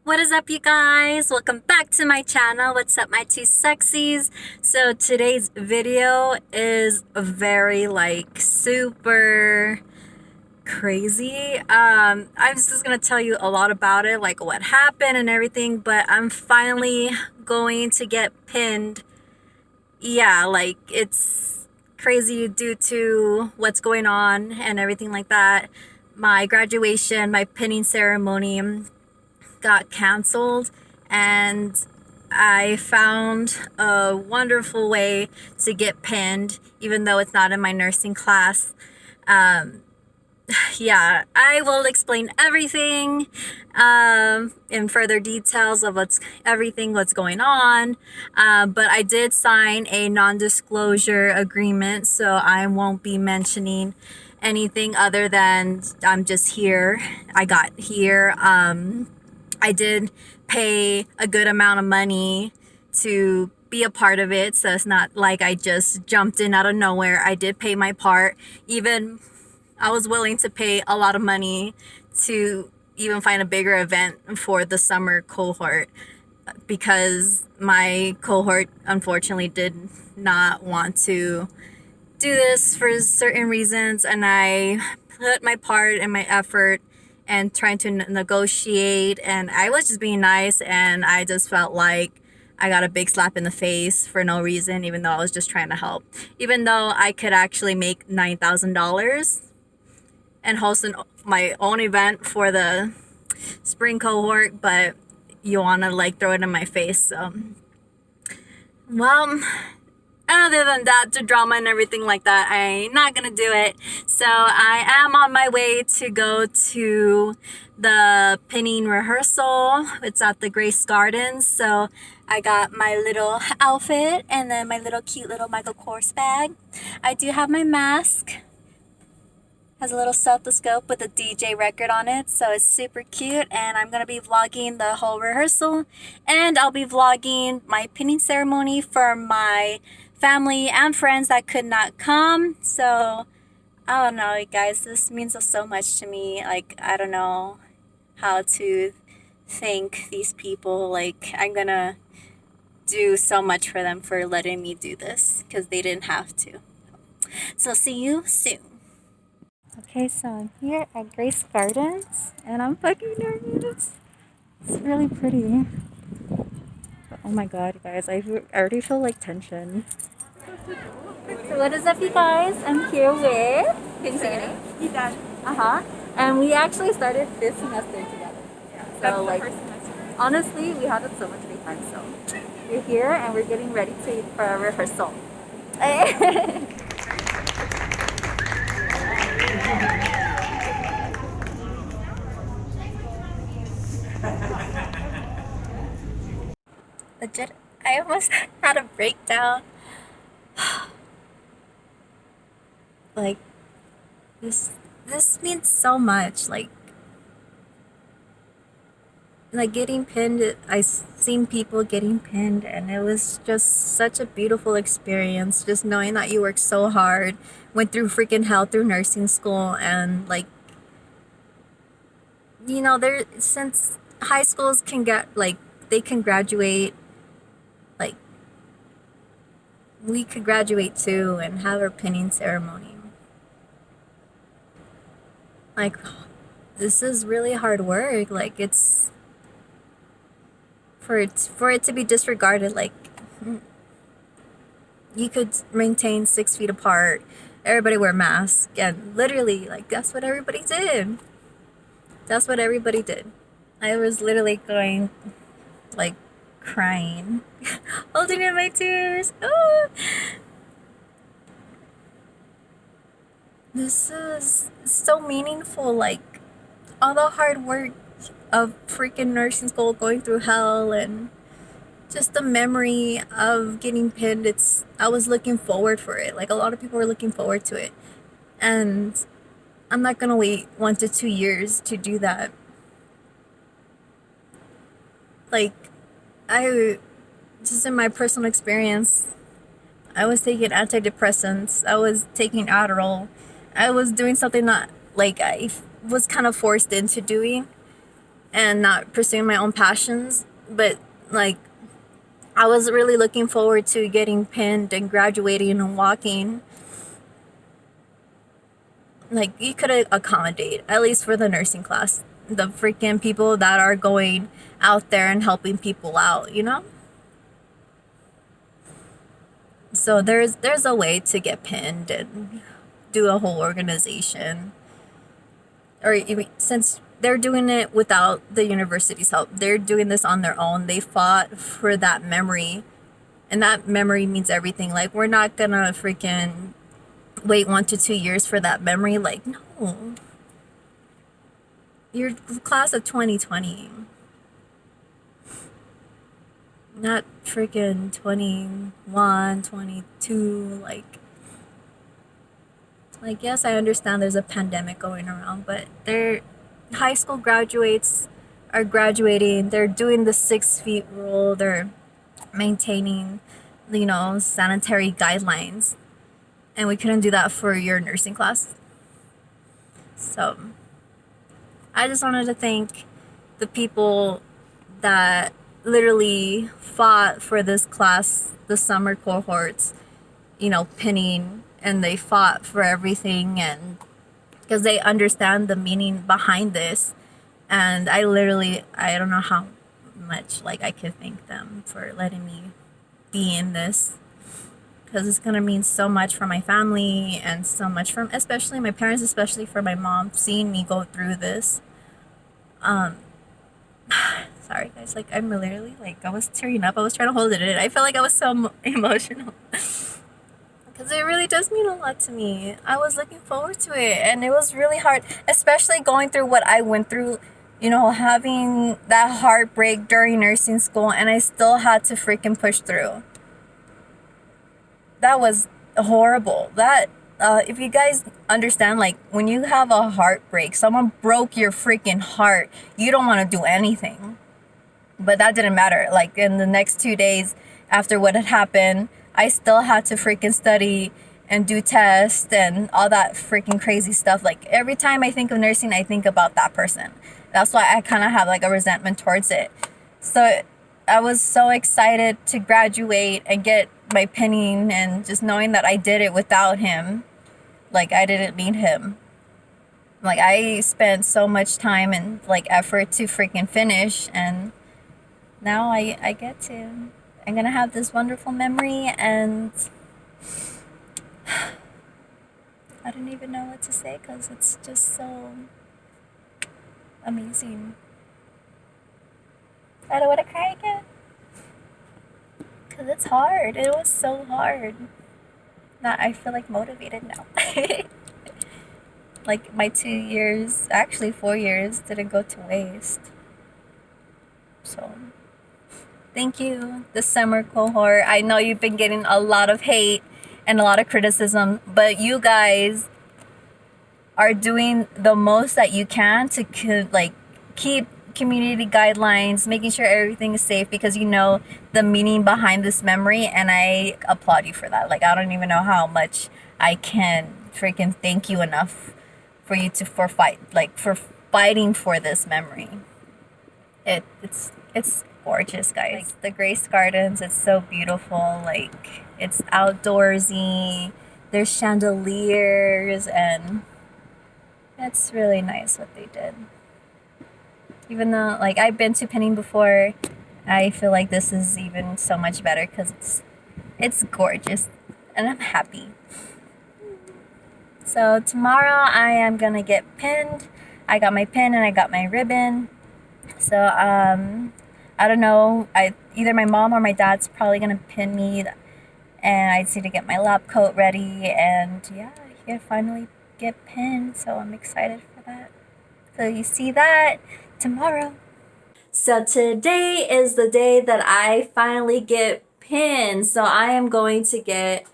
What is up, you guys? Welcome back to my channel. What's up, my two sexies? So today's video is very super crazy. I'm just gonna tell you a lot about it, like what happened and everything, but I'm finally going to get pinned. Yeah, like it's crazy due to what's going on and everything like that. My graduation, my pinning ceremony got canceled, and I found a wonderful way to get pinned, even though it's not in my nursing class. Um, yeah, I will explain everything in further details of what's going on. But I did sign a non-disclosure agreement, so I won't be mentioning anything other than I'm just here. I got here. I did pay a good amount of money to be a part of it, so it's not like I just jumped in out of nowhere. I did pay my part. Even I was willing to pay a lot of money to even find a bigger event for the summer cohort, because my cohort unfortunately did not want to do this for certain reasons, and I put my part and my effort and trying to negotiate, and I was just being nice, and I just felt like I got a big slap in the face for no reason, even though I was just trying to help, even though I could actually make $9,000 and host my own event for the spring cohort, but you want to throw it in my face. So, well, other than that, the drama and everything like that, I'm not gonna do it. So I am on my way to go to the pinning rehearsal. It's at the Grace Gardens. So I got my little outfit and then my little cute little Michael Kors bag. I do have my mask. Has a little stethoscope with a DJ record on it, so it's super cute. And I'm gonna be vlogging the whole rehearsal, and I'll be vlogging my pinning ceremony for my family and friends that could not come. So I don't know, you guys, this means so much to me. Like, I don't know how to thank these people. Like, I'm gonna do so much for them for letting me do this, because they didn't have to. So see you soon. Okay, so I'm here at Grace Gardens, and I'm fucking nervous. It's really pretty. But oh my god, guys, I already feel like tension. So what is up, you guys? I'm here with... Can you say your name? Ethan. Uh-huh. And we actually started this semester together. Yeah, So that's like, the first semester. honestly, we had so much free time, so we're here and we're getting ready for a rehearsal. Legit, I almost had a breakdown. Like, this means so much. Like getting pinned, I've seen people getting pinned, and it was just such a beautiful experience, just knowing that you worked so hard, went through freaking hell through nursing school, and there, since high schools can get they can graduate, like we could graduate too and have our pinning ceremony. Like, this is really hard work. Like, it's for it to be disregarded. Like, you could maintain 6 feet apart, everybody wear masks, and literally, like, that's what everybody did. That's what everybody did. I was literally going, like, crying, holding in my tears. Oh. This is so meaningful. Like, all the hard work of freaking nursing school, going through hell, and just the memory of getting pinned. I was looking forward for it. Like, a lot of people were looking forward to it, and I'm not gonna wait 1 to 2 years to do that. Like, just in my personal experience, I was taking antidepressants, I was taking Adderall, I was doing something that I was kind of forced into doing, and not pursuing my own passions. But like, I was really looking forward to getting pinned and graduating and walking. Like, you could accommodate, at least for the nursing class, the freaking people that are going out there and helping people out, you know? So there's a way to get pinned and do a whole organization. Or even, since they're doing it without the university's help, they're doing this on their own. They fought for that memory, and that memory means everything. Like, we're not gonna freaking wait 1 to 2 years for that memory. Like, no. You're class of 2020. Not freaking 21, 22, like, yes, I understand there's a pandemic going around, but they're high school graduates are graduating. They're doing the 6 feet rule. They're maintaining, sanitary guidelines, and we couldn't do that for your nursing class. So I just wanted to thank the people that literally fought for this class, the summer cohorts, pinning, and they fought for everything, and because they understand the meaning behind this. And I don't know how much I could thank them for letting me be in this, because it's gonna mean so much for my family and so much from especially my parents, especially for my mom, seeing me go through this. Sorry guys, I'm literally I was tearing up. I was trying to hold it in. I felt like I was so emotional. Because it really does mean a lot to me. I was looking forward to it, and it was really hard, especially going through what I went through, having that heartbreak during nursing school, and I still had to freaking push through. That was horrible. That, if you guys understand, when you have a heartbreak, someone broke your freaking heart, you don't want to do anything. But that didn't matter. In the next 2 days after what had happened, I still had to freaking study and do tests and all that freaking crazy stuff. Every time I think of nursing, I think about that person. That's why I kind of have a resentment towards it. So I was so excited to graduate and get my pinning, and just knowing that I did it without him. I didn't need him. I spent so much time and effort to freaking finish, and now I get to. I'm gonna have this wonderful memory, and I don't even know what to say because it's just so amazing. I don't want to cry again because it's hard. It was so hard. Now I feel motivated now. My 2 years, actually 4 years, didn't go to waste. So thank you, the summer cohort. I know you've been getting a lot of hate and a lot of criticism, but you guys are doing the most that you can to keep community guidelines, making sure everything is safe, because the meaning behind this memory, and I applaud you for that. I don't even know how much I can freaking thank you enough for you for fighting for this memory. It's gorgeous, guys. The Grace Gardens, it's so beautiful. It's outdoorsy. There's chandeliers, and it's really nice what they did. Even though I've been to pinning before, I feel this is even so much better because it's gorgeous, and I'm happy. So tomorrow I am gonna get pinned. I got my pin and I got my ribbon. So I don't know. Either my mom or my dad's probably gonna pin me, and I just need to get my lab coat ready. And yeah, I finally get pinned. So I'm excited for that. So you see that tomorrow. So today is the day that I finally get pinned. So I am going to get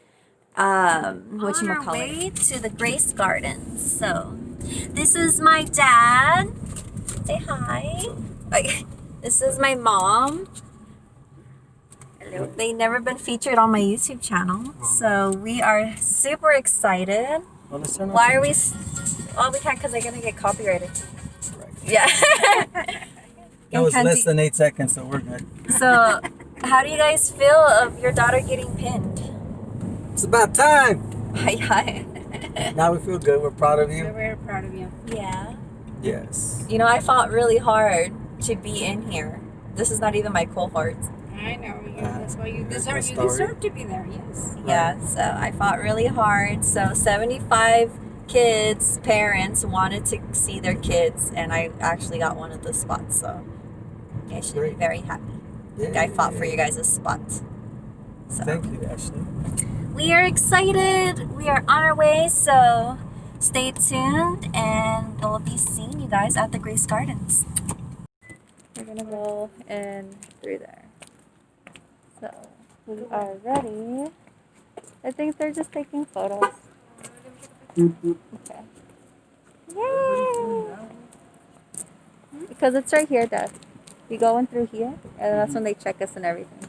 on our way to the Grace Gardens. So this is my dad. Say hi. This is my mom. Hello. They've never been featured on my YouTube channel, so we are super excited. Why are we? Oh, we can't because I'm gonna get copyrighted. Yeah. That was less than 8 seconds, so we're good. So, how do you guys feel of your daughter getting pinned? It's about time. Now we feel good. We're proud of you. We're very proud of you. Yeah. Yes. You know, I fought really hard to be in here. This is not even my cohort. I know. That's why you That's deserve. my You story. deserve to be there. Yes. Yeah, so I fought really hard. So 75 kids, parents wanted to see their kids, and I actually got one of the spots. So you guys should be Great. very happy. I fought for you guys' spot. So Thank you, Ashley. we are excited. We are on our way. So stay tuned, and we'll be seeing you guys at the Grace Gardens. We're gonna go in through there. So we are ready. I think they're just taking photos. Okay. Yay! Because it's right here, Dad. We go in through here, and that's when they check us and everything.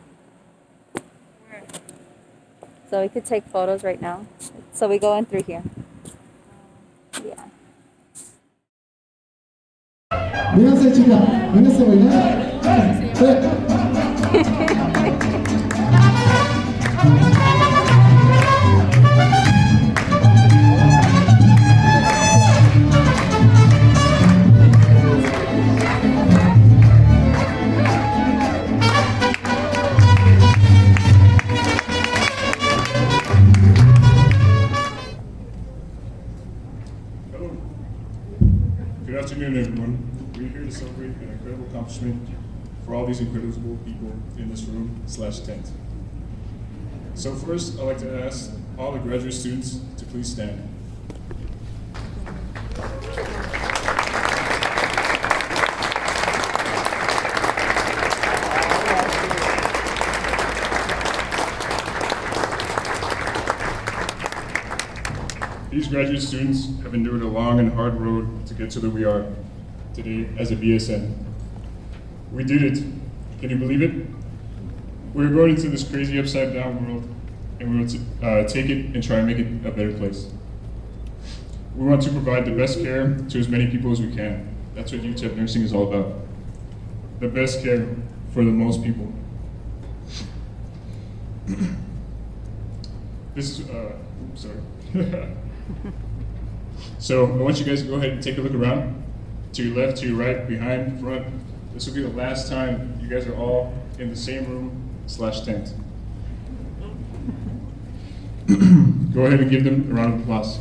So we could take photos right now. So we go in through here. Yeah. 안녕하세요, 지금. 안녕하세요, Hello. Good afternoon, everyone. We're here to celebrate an incredible accomplishment for all these incredible people in this room/tent. So first, I'd like to ask all the graduate students to please stand. These graduate students have endured a long and hard road to get to where we are today as a BSN. We did it. Can you believe it? We're going into this crazy upside down world, and we want to take it and try and make it a better place. We want to provide the best care to as many people as we can. That's what UTEP nursing is all about. The best care for the most people. This is, sorry. So I want you guys to go ahead and take a look around. To your left, to your right, behind, front. This will be the last time you guys are all in the same room/tent. Go ahead and give them a round of applause.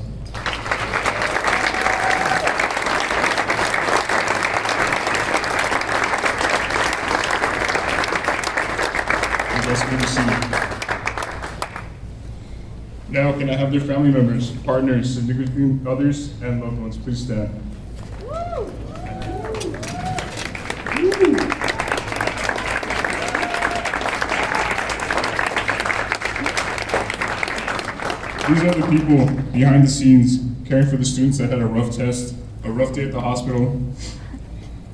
You guys can be seated. Now, can I have their family members, partners, significant others, and loved ones please stand? These are the people behind the scenes caring for the students that had a rough test, a rough day at the hospital,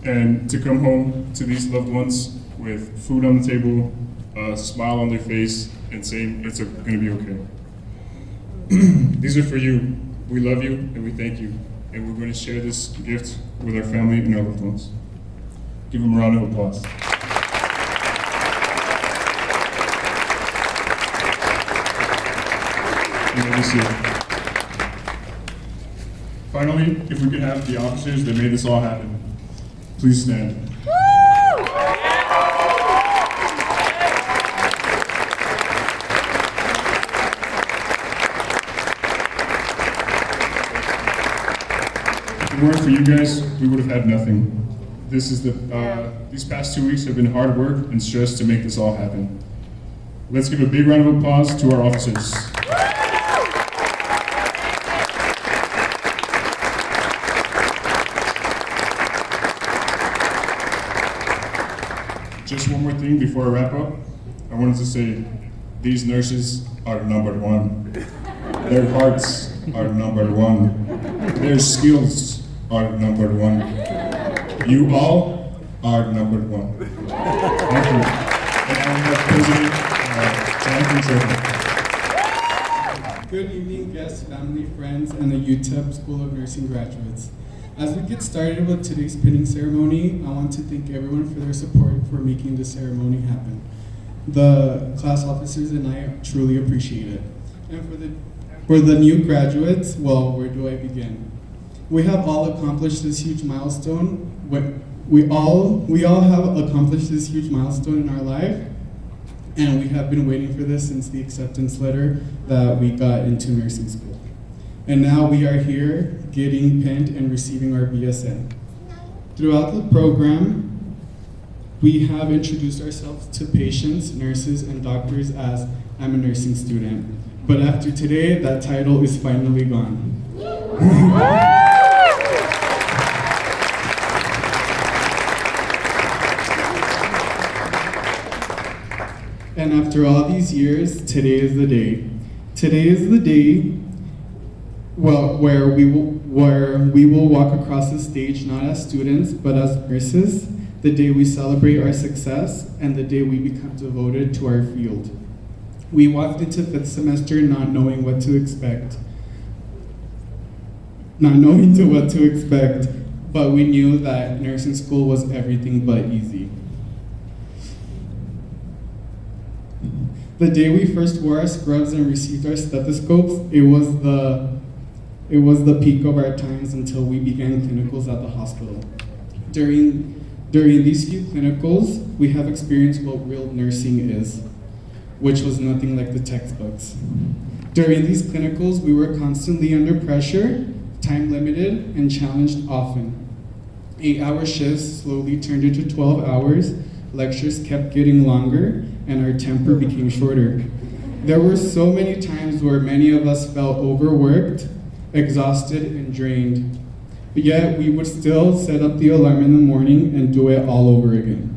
and to come home to these loved ones with food on the table, a smile on their face, and saying it's going to be okay. These are for you. We love you and we thank you. And we're going to share this gift with our family and our loved ones. Give them a round of applause. You may be seated. Finally, if we could have the officers that made this all happen, please stand. If it weren't for you guys, we would have had nothing. These past 2 weeks have been hard work and stress to make this all happen. Let's give a big round of applause to our officers. Just one more thing before I wrap up. I wanted to say, these nurses are number one. Their hearts are number one. Their skills are number one. You all are number one. Thank you. And I have President Jonathan Trevor. Good evening, guests, family, friends, and the UTEP School of Nursing graduates. As we get started with today's pinning ceremony, I want to thank everyone for their support for making this ceremony happen. The class officers and I truly appreciate it. And for the new graduates, well, where do I begin? We have all accomplished this huge milestone. We all have accomplished this huge milestone in our life, and we have been waiting for this since the acceptance letter that we got into nursing school. And now we are here getting pinned and receiving our BSN. Throughout the program, we have introduced ourselves to patients, nurses, and doctors as I'm a nursing student. But after today, that title is finally gone. And after all these years, today is the day. Today is the day, well, where we will walk across the stage not as students, but as nurses, the day we celebrate our success, and the day we become devoted to our field. We walked into 5th semester not knowing what to expect. But we knew that nursing school was everything but easy. The day we first wore our scrubs and received our stethoscopes, it was the peak of our times until we began clinicals at the hospital. During these few clinicals, we have experienced what real nursing is, which was nothing like the textbooks. During these clinicals, we were constantly under pressure, time limited, and challenged often. 8-hour shifts slowly turned into 12 hours, lectures kept getting longer, and our temper became shorter. There were so many times where many of us felt overworked, exhausted, and drained. But yet, we would still set up the alarm in the morning and do it all over again.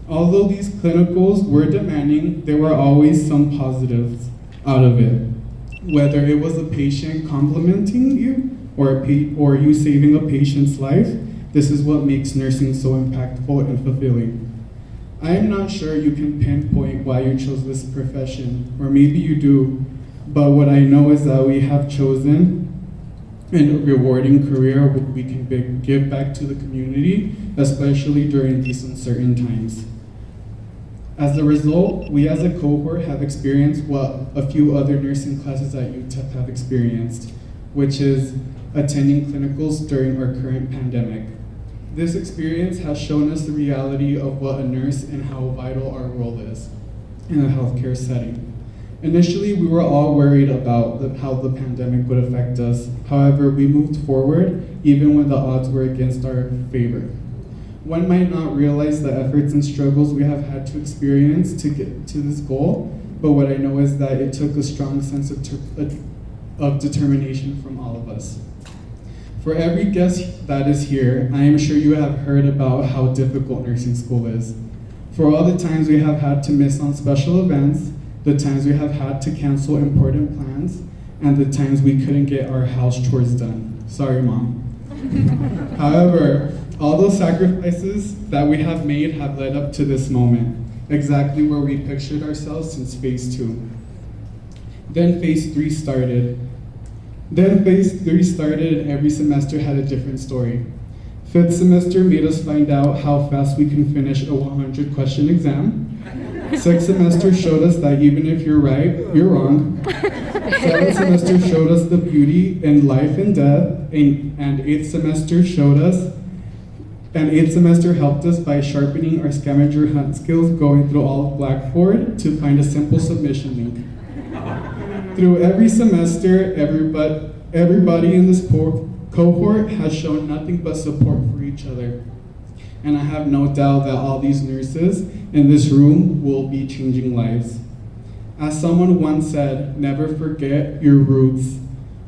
Although these clinicals were demanding, there were always some positives out of it. Whether it was a patient complimenting you or you saving a patient's life, this is what makes nursing so impactful and fulfilling. I am not sure you can pinpoint why you chose this profession, or maybe you do, but what I know is that we have chosen a rewarding career where we can give back to the community, especially during these uncertain times. As a result, we as a cohort have experienced what a few other nursing classes at UTEP have experienced, which is attending clinicals during our current pandemic. This experience has shown us the reality of what a nurse and how vital our role is in a healthcare setting. Initially, we were all worried about how the pandemic would affect us. However, we moved forward even when the odds were against our favor. One might not realize the efforts and struggles we have had to experience to get to this goal, but what I know is that it took a strong sense of determination from all of us. For every guest that is here, I am sure you have heard about how difficult nursing school is. For all the times we have had to miss on special events, the times we have had to cancel important plans, and the times we couldn't get our house chores done. Sorry, Mom. However, all those sacrifices that we have made have led up to this moment, exactly where we pictured ourselves since phase 2. Then phase 3 started. And every semester had a different story. 5th semester made us find out how fast we can finish a 100-question exam. 6th semester showed us that even if you're right, you're wrong. 7th semester showed us the beauty in life and death, and 8th semester helped us by sharpening our scavenger hunt skills, going through all of Blackboard to find a simple submission link. Through every semester, everybody in this cohort has shown nothing but support for each other. And I have no doubt that all these nurses in this room will be changing lives. As someone once said, never forget your roots,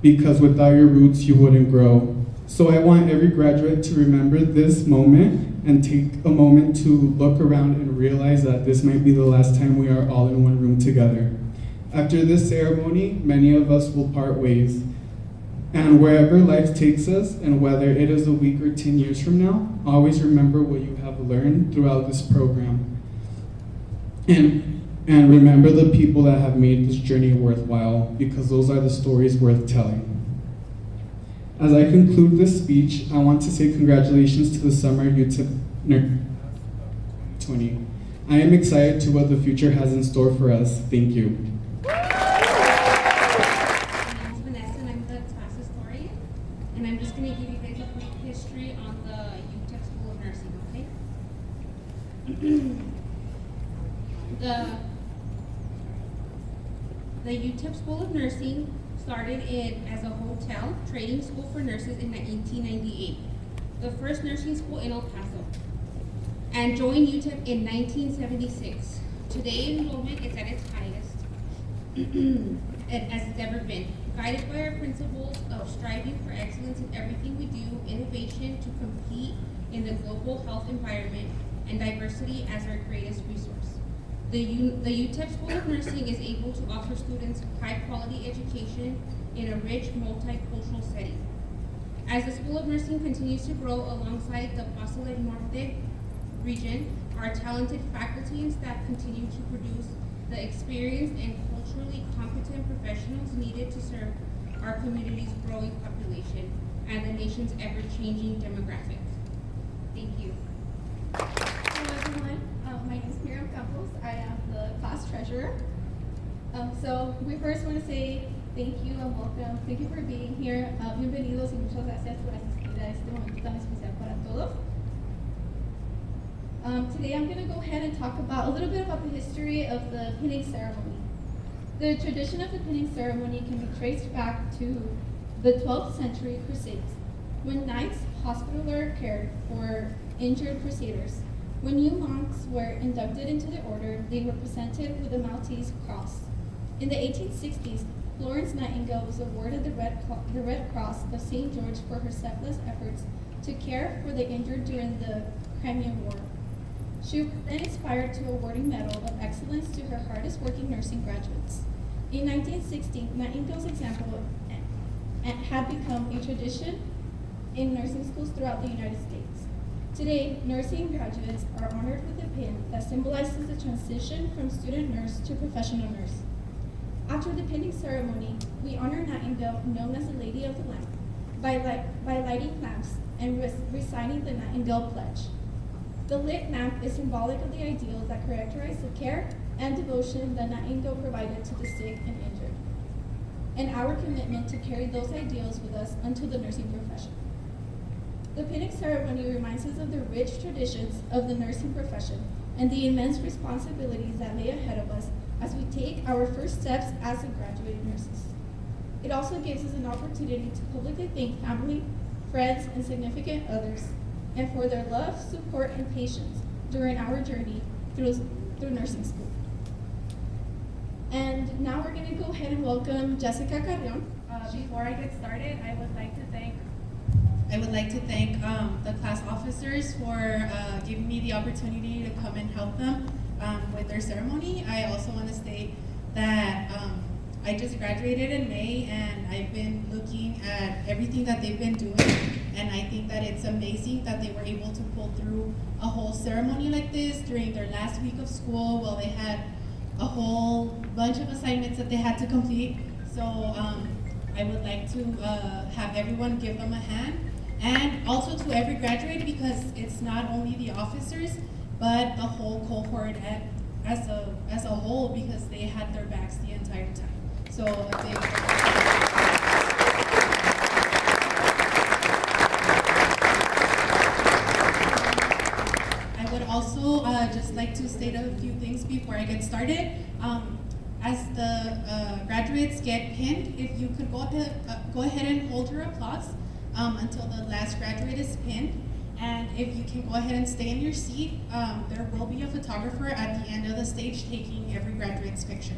because without your roots, you wouldn't grow. So I want every graduate to remember this moment and take a moment to look around and realize that this might be the last time we are all in one room together. After this ceremony, many of us will part ways. And wherever life takes us, and whether it is a week or 10 years from now, always remember what you have learned throughout this program. And remember the people that have made this journey worthwhile, because those are the stories worth telling. As I conclude this speech, I want to say congratulations to the Summer UTEP 2020. I am excited to what the future has in store for us. Thank you. My name is Vanessa and I'm the class historian. And I'm just going to give you guys a quick history on the UTEP School of Nursing, okay? The UTEP School of Nursing started as a hotel training school for nurses in 1898, the first nursing school in El Paso, and joined UTEP in 1976. Today, enrollment is at its highest as it's ever been, guided by our principles of striving for excellence in everything we do, innovation to compete in the global health environment, and diversity as our greatest resource. The UTEP School of Nursing is able to offer students high-quality education in a rich, multicultural setting. As the School of Nursing continues to grow alongside the Paso del Norte region, our talented faculty and staff continue to produce the experienced and culturally competent professionals needed to serve our community's growing population and the nation's ever-changing demographics. Thank you. Hello everyone, my name is Miriam Campos. I am the class treasurer. So we first want to say thank you and welcome. Thank you for being here. Bienvenidos y muchas gracias por asistir a este momento tan especial para todos. Today I'm going to go ahead and talk about a little bit about the history of the pinning ceremony. The tradition of the pinning ceremony can be traced back to the 12th century Crusades, when knights hospitaller cared for injured crusaders. When new monks were inducted into the order, they were presented with a Maltese cross. In the 1860s, Florence Nightingale was awarded the Red Cross of St. George for her selfless efforts to care for the injured during the Crimean War. She was then inspired to awarding Medal of Excellence to her hardest working nursing graduates. In 1960, Nightingale's example had become a tradition in nursing schools throughout the United States. Today, nursing graduates are honored with a pin that symbolizes the transition from student nurse to professional nurse. After the pinning ceremony, we honor Nightingale, known as the Lady of the Lamp, by lighting lamps and reciting the Nightingale Pledge. The lit lamp is symbolic of the ideals that characterize the care and devotion that Nightingale provided to the sick and injured, and our commitment to carry those ideals with us until the nursing profession. The pinning ceremony reminds us of the rich traditions of the nursing profession and the immense responsibilities that lay ahead of us as we take our first steps as graduated nurses. It also gives us an opportunity to publicly thank family, friends, and significant others, and for their love, support, and patience during our journey through nursing school. And now we're going to go ahead and welcome Jessica Carrion. Before I get started, I would like to thank the class officers for giving me the opportunity to come and help them with their ceremony. I also want to state that I just graduated in May, and I've been looking at everything that they've been doing, and I think that it's amazing that they were able to pull through a whole ceremony like this during their last week of school while they had a whole bunch of assignments that they had to complete. So I would like to have everyone give them a hand, and also to every graduate, because it's not only the officers but the whole cohort as a whole, because they had their backs the entire time. So a big I would also just like to state a few things before I get started. As the graduates get pinned, if you could go ahead and hold your applause until the last graduate is pinned. And if you can go ahead and stay in your seat, there will be a photographer at the end of the stage taking every graduate's picture.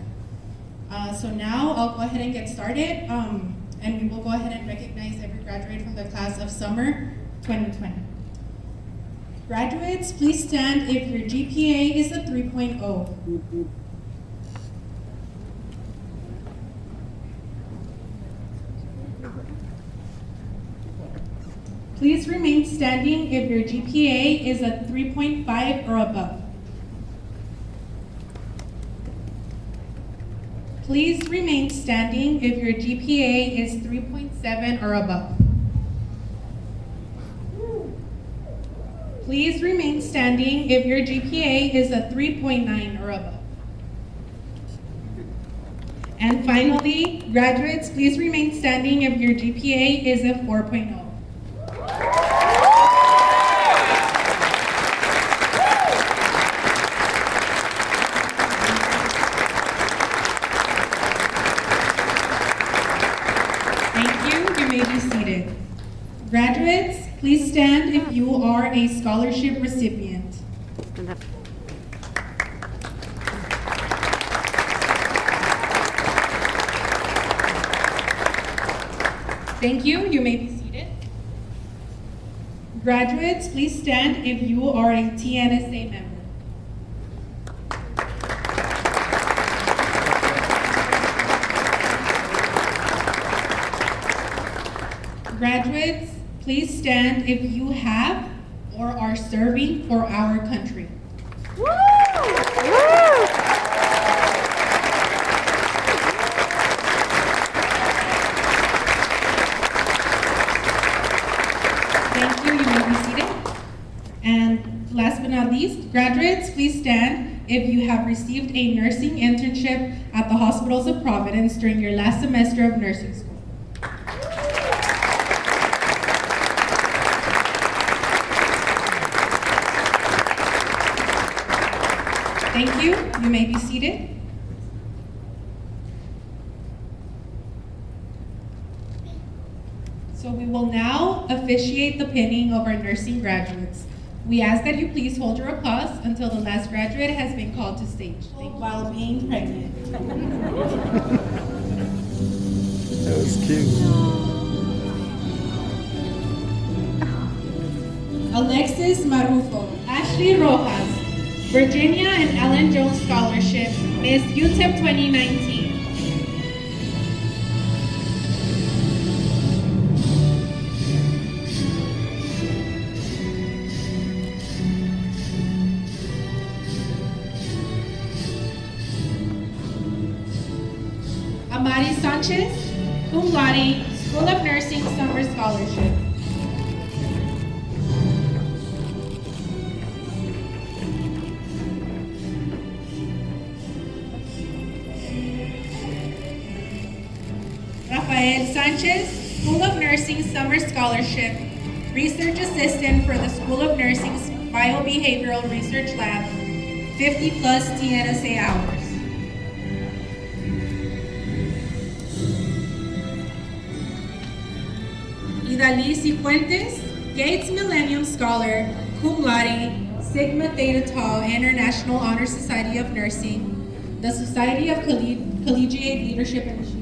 So now I'll go ahead and get started, and we will go ahead and recognize every graduate from the class of Summer 2020. Graduates, please stand if your GPA is a 3.0. Please remain standing if your GPA is a 3.5 or above. Please remain standing if your GPA is 3.7 or above. Please remain standing if your GPA is a 3.9 or above. And finally, graduates, please remain standing if your GPA is a 4.0. Thank you. You may be seated. Graduates, please stand if you are a scholarship recipient. Thank you. You may be seated. Graduates, please stand if you are a TNSA member. Graduates, please stand if you have or are serving for our country. Thank you. You may be seated. And last but not least, graduates, please stand if you have received a nursing internship at the Hospitals of Providence during your last semester of nursing school. Thank you. You may be seated. So we will now officiate the pinning of our nursing graduates. We ask that you please hold your applause until the last graduate has been called to stage. While being pregnant. That was cute. Alexis Marufo, Ashley Rojas, Virginia and Ellen Jones Scholarship, Miss UTEP 2019. Amari Sanchez, cum laude, School of Nursing Summer Scholarship. Rafael Sanchez, School of Nursing Summer Scholarship, Research Assistant for the School of Nursing's Biobehavioral Research Lab, 50 plus TNSA hours. Idalí Cifuentes, Gates Millennium Scholar, cum laude, Sigma Theta Tau International Honor Society of Nursing, the Society of Collegiate Leadership and Achievement.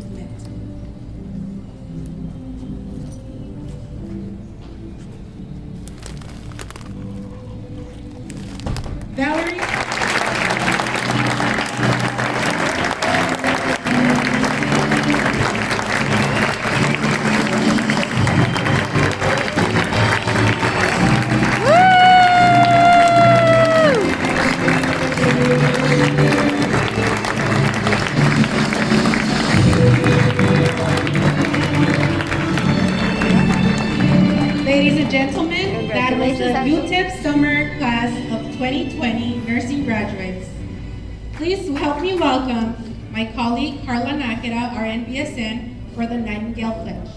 Valerie. Ladies and gentlemen, that was the UTEP Summer Class of 2020 Nursing Graduates. Please help me welcome my colleague Carla Nakeda, our NBSN, for the Nightingale Pledge.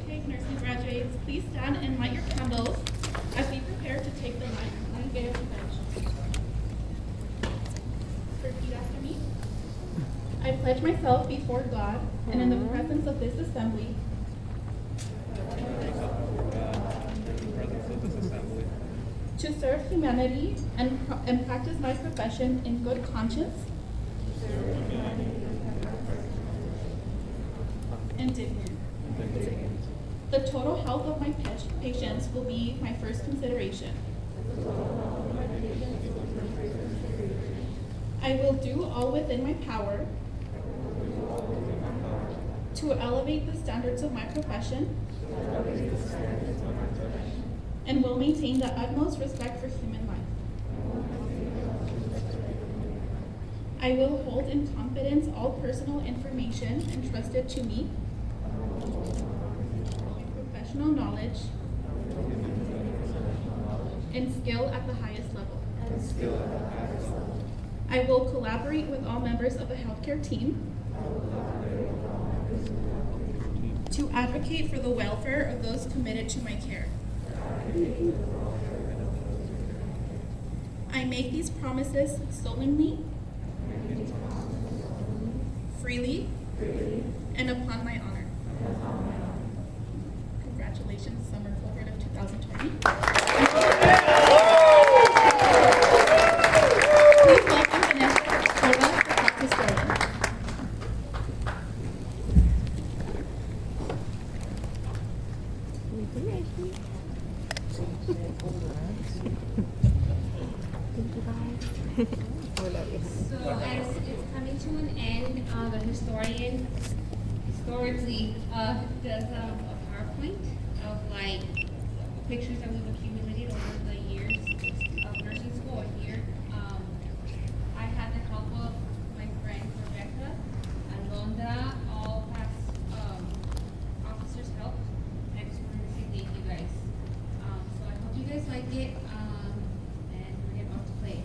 Okay, nursing graduates, please stand and light your candles as we prepare to take the Nightingale Pledge. Repeat after me. I pledge myself before God and in the presence of this assembly to serve humanity and practice my profession in good conscience and dignity. The total health of my patients will be my first consideration. I will do all within my power to elevate the standards of my profession and will maintain the utmost respect for human life. I will hold in confidence all personal information entrusted to me, professional knowledge, and skill at the highest level. I will collaborate with all members of the healthcare team to advocate for the welfare of those committed to my care. I make these promises solemnly, freely, and upon my honor. Congratulations, Summer Cohort of 2020. Please welcome Vanessa Cova to talk to Sterling. So as it's coming to an end, the historian historically does a PowerPoint of like pictures that we've accumulated over the years of nursing school here. I had the help of my friend Rebecca, Alondra, all past officers' help. I just wanted to say thank you guys. So I hope you guys like it, and we're about to play.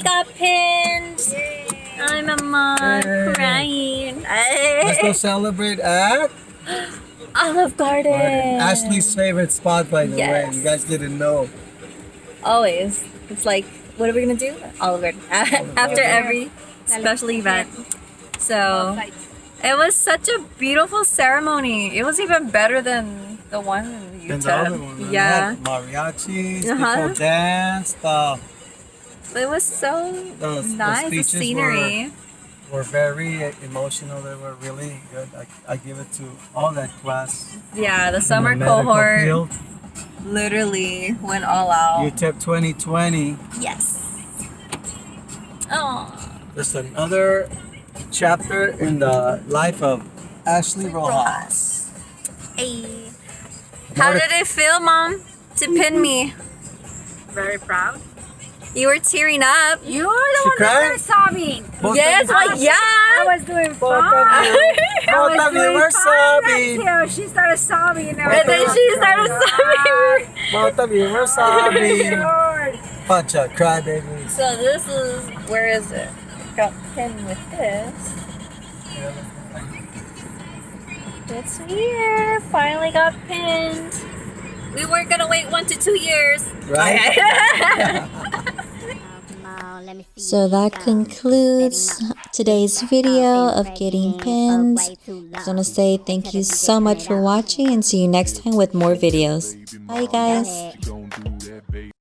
finally got pinned. I'm a mom crying. Let's go celebrate at Olive Garden. Ashley's favorite spot, by the way. Yes. You guys didn't know. Always. It's like, what are we gonna do? Olive Garden. After every special event. So it was such a beautiful ceremony. It was even better than the one in And Utah. the other one, Yeah. mariachis, Uh-huh. people danced. It was so The nice. The speeches scenery. were very emotional. They were really good. I give it to all that class. Yeah, the in summer medical cohort field. literally went all out. UTEP 2020. Yes. Oh. Just another chapter in the life of Ashley Rojas. Hey. How did it feel, Mom, to pin me? Very proud. You were tearing up. You were the She one that cried? started sobbing. Both Yes, of you, well, yeah. I was doing both fine. of you, I both was of you doing were fine sobbing. until she started sobbing. And And then she started sobbing. Both of you were sobbing. Lord. Bunch of crybabies. So this is, where is it? Got pinned with this. It's here. Finally got pinned. We weren't gonna wait 1 to 2 years. Right? So that concludes today's video of getting pins. I just want to say thank you so much for watching and see you next time with more videos. Bye guys.